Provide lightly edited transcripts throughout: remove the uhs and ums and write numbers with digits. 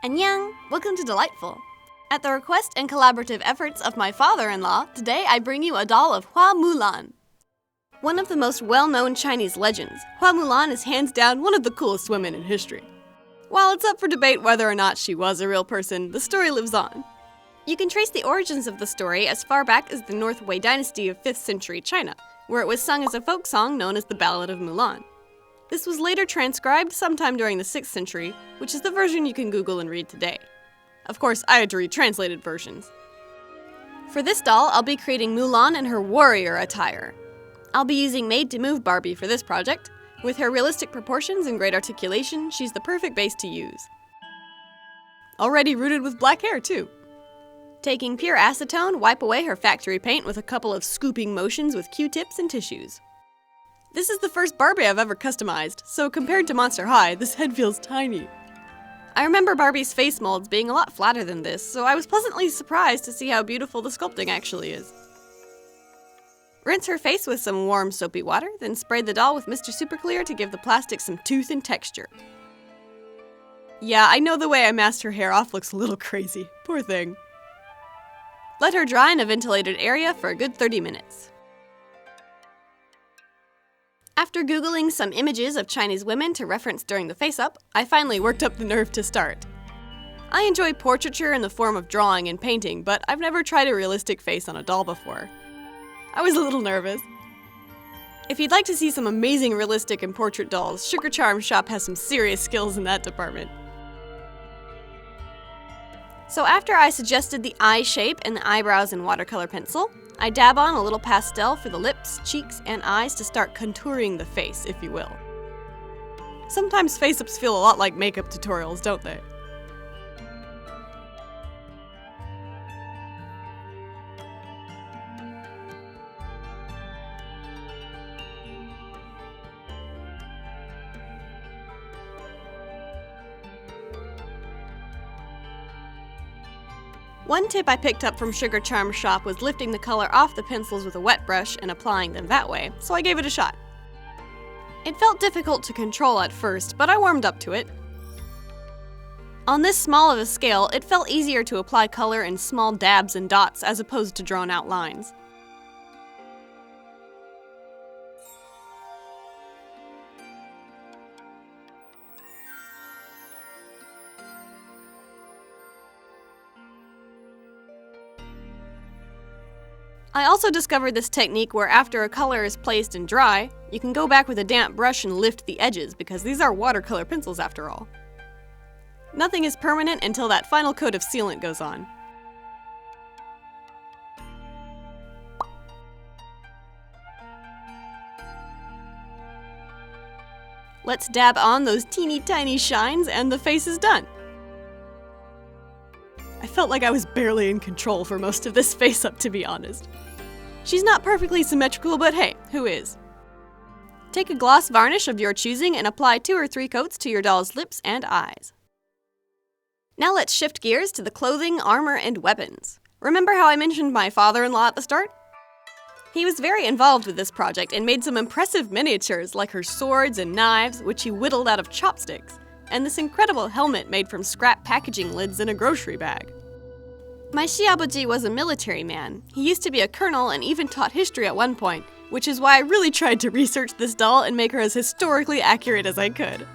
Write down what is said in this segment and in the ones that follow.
Annyeong! Welcome to Dollightful. At the request and collaborative efforts of my father-in-law, today I bring you a doll of Hua Mulan. One of the most well-known Chinese legends, Hua Mulan is hands down one of the coolest women in history. While it's up for debate whether or not she was a real person, the story lives on. You can trace the origins of the story as far back as the North Wei dynasty of 5th century China, where it was sung as a folk song known as the Ballad of Mulan. This was later transcribed sometime during the 6th century, which is the version you can Google and read today. Of course, I had to read translated versions. For this doll, I'll be creating Mulan in her warrior attire. I'll be using made-to-move Barbie for this project. With her realistic proportions and great articulation, she's the perfect base to use. Already rooted with black hair, too. Taking pure acetone, wipe away her factory paint with a couple of scooping motions with Q-tips and tissues. This is the first Barbie I've ever customized, so compared to Monster High, this head feels tiny. I remember Barbie's face molds being a lot flatter than this, so I was pleasantly surprised to see how beautiful the sculpting actually is. Rinse her face with some warm soapy water, then spray the doll with Mr.Super Clear to give the plastic some tooth and texture. Yeah, I know the way I masked her hair off looks a little crazy. Poor thing. Let her dry in a ventilated area for a good 30 minutes. After Googling some images of Chinese women to reference during the face-up, I finally worked up the nerve to start. I enjoy portraiture in the form of drawing and painting, but I've never tried a realistic face on a doll before. I was a little nervous. If you'd like to see some amazing realistic and portrait dolls, Sugar Charms Shop has some serious skills in that department. So after I suggested the eye shape and the eyebrows in watercolor pencil, I dab on a little pastel for the lips, cheeks, and eyes to start contouring the face, if you will. Sometimes face-ups feel a lot like makeup tutorials, don't they? One tip I picked up from Sugar Charms Shop was lifting the color off the pencils with a wet brush and applying them that way, so I gave it a shot. It felt difficult to control at first, but I warmed up to it. On this small of a scale, it felt easier to apply color in small dabs and dots as opposed to drawn out lines. I also discovered this technique where after a color is placed and dry, you can go back with a damp brush and lift the edges because these are watercolor pencils after all. Nothing is permanent until that final coat of sealant goes on. Let's dab on those teeny tiny shines and the face is done. I felt like I was barely in control for most of this face-up, to be honest. She's not perfectly symmetrical, but hey, who is? Take a gloss varnish of your choosing and apply 2 or 3 coats to your doll's lips and eyes. Now let's shift gears to the clothing, armor, and weapons. Remember how I mentioned my father-in-law at the start? He was very involved with this project and made some impressive miniatures like her swords and knives, which he whittled out of chopsticks, and this incredible helmet made from scrap packaging lids in a grocery bag. My Shiabuji was a military man. He used to be a colonel and even taught history at one point, which is why I really tried to research this doll and make her as historically accurate as I could.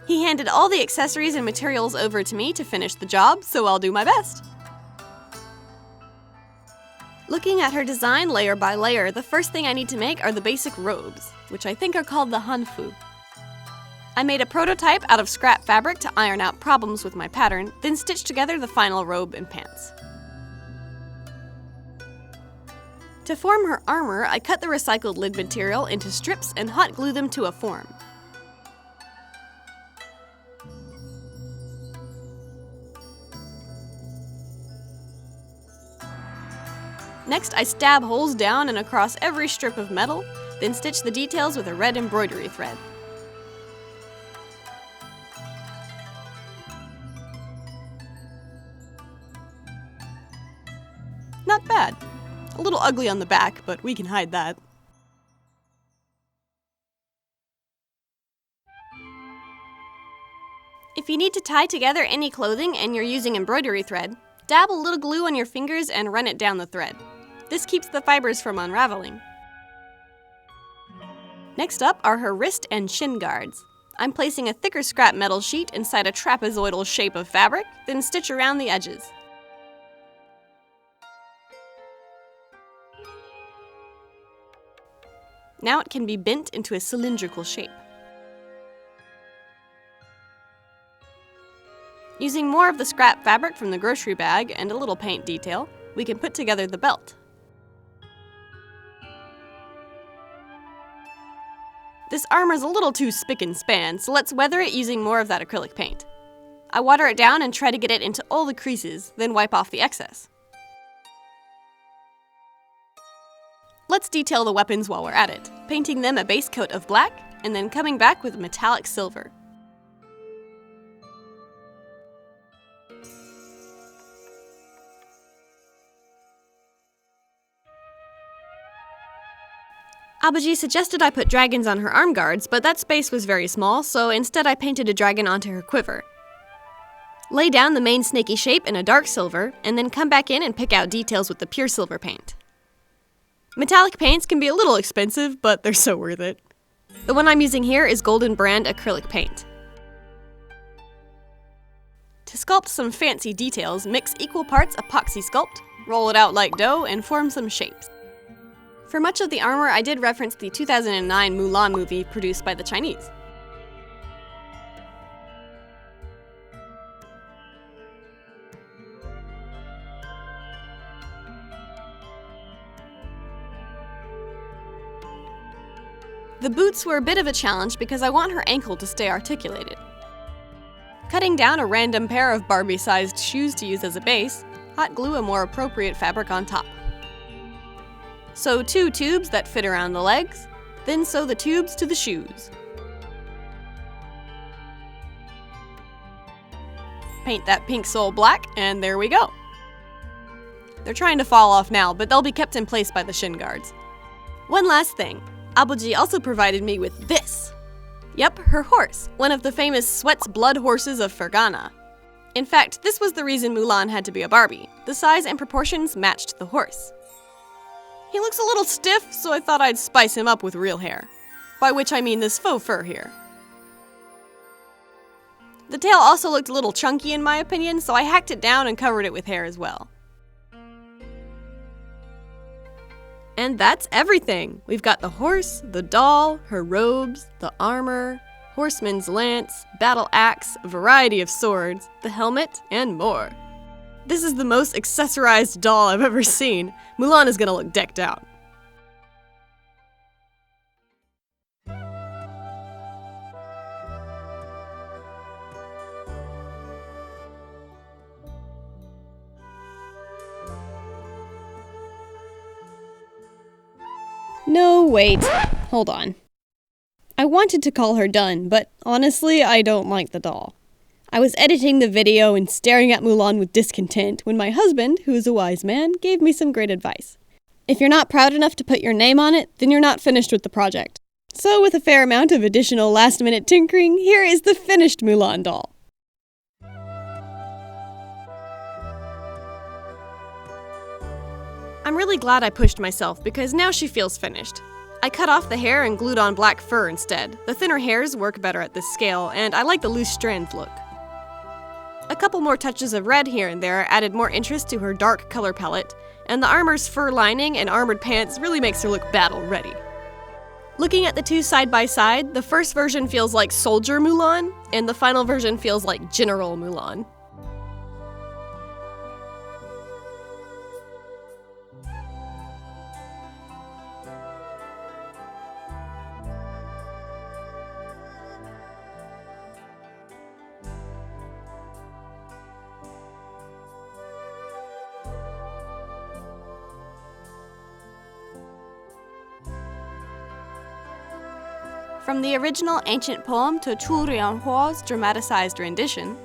He handed all the accessories and materials over to me to finish the job, so I'll do my best. Looking at her design layer by layer, the first thing I need to make are the basic robes, which I think are called the hanfu. I made a prototype out of scrap fabric to iron out problems with my pattern, then stitched together the final robe and pants. To form her armor, I cut the recycled lid material into strips and hot glue them to a form. Next, I stab holes down and across every strip of metal, then stitch the details with a red embroidery thread. Not bad. A little ugly on the back, but we can hide that. If you need to tie together any clothing and you're using embroidery thread, dab a little glue on your fingers and run it down the thread. This keeps the fibers from unraveling. Next up are her wrist and shin guards. I'm placing a thicker scrap metal sheet inside a trapezoidal shape of fabric, then stitch around the edges. Now it can be bent into a cylindrical shape. Using more of the scrap fabric from the grocery bag and a little paint detail, we can put together the belt. This armor's a little too spick and span, so let's weather it using more of that acrylic paint. I water it down and try to get it into all the creases, then wipe off the excess. Let's detail the weapons while we're at it, painting them a base coat of black, and then coming back with metallic silver. Apoxy suggested I put dragons on her arm guards, but that space was very small, so instead I painted a dragon onto her quiver. Lay down the main snaky shape in a dark silver, and then come back in and pick out details with the pure silver paint. Metallic paints can be a little expensive, but they're so worth it. The one I'm using here is Golden Brand acrylic paint. To sculpt some fancy details, mix equal parts Apoxy Sculpt, roll it out like dough, and form some shapes. For much of the armor, I did reference the 2009 Mulan movie produced by the Chinese. The boots were a bit of a challenge because I want her ankle to stay articulated. Cutting down a random pair of Barbie-sized shoes to use as a base, hot glue a more appropriate fabric on top. Sew 2 tubes that fit around the legs, then sew the tubes to the shoes. Paint that pink sole black, and there we go. They're trying to fall off now, but they'll be kept in place by the shin guards. One last thing, Apoxy also provided me with this. Yep, her horse, one of the famous Sweat's blood horses of Fergana. In fact, this was the reason Mulan had to be a Barbie. The size and proportions matched the horse. He looks a little stiff, so I thought I'd spice him up with real hair. By which I mean this faux fur here. The tail also looked a little chunky in my opinion, so I hacked it down and covered it with hair as well. And that's everything! We've got the horse, the doll, her robes, the armor, horseman's lance, battle axe, a variety of swords, the helmet, and more. This is the most accessorized doll I've ever seen. Mulan is gonna look decked out. No, wait. Hold on. I wanted to call her done, but honestly, I don't like the doll. I was editing the video and staring at Mulan with discontent when my husband, who is a wise man, gave me some great advice. If you're not proud enough to put your name on it, then you're not finished with the project. So with a fair amount of additional last-minute tinkering, here is the finished Mulan doll. I'm really glad I pushed myself because now she feels finished. I cut off the hair and glued on black fur instead. The thinner hairs work better at this scale, and I like the loose strands look. A couple more touches of red here and there added more interest to her dark color palette, and the armor's fur lining and armored pants really makes her look battle ready. Looking at the two side by side, the first version feels like Soldier Mulan, and the final version feels like General Mulan. From the original ancient poem to Chu Rianhua's dramatized rendition,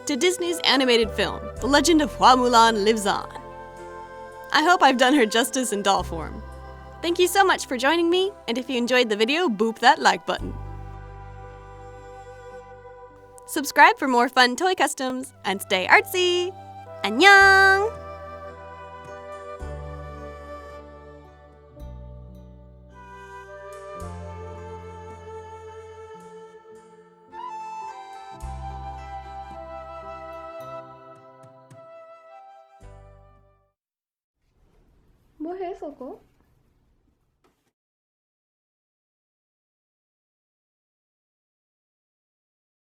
to Disney's animated film, the legend of Hua Mulan lives on. I hope I've done her justice in doll form. Thank you so much for joining me, and if you enjoyed the video, boop that like button. Subscribe for more fun toy customs and stay artsy! 안녕! 뭐 해, 저거?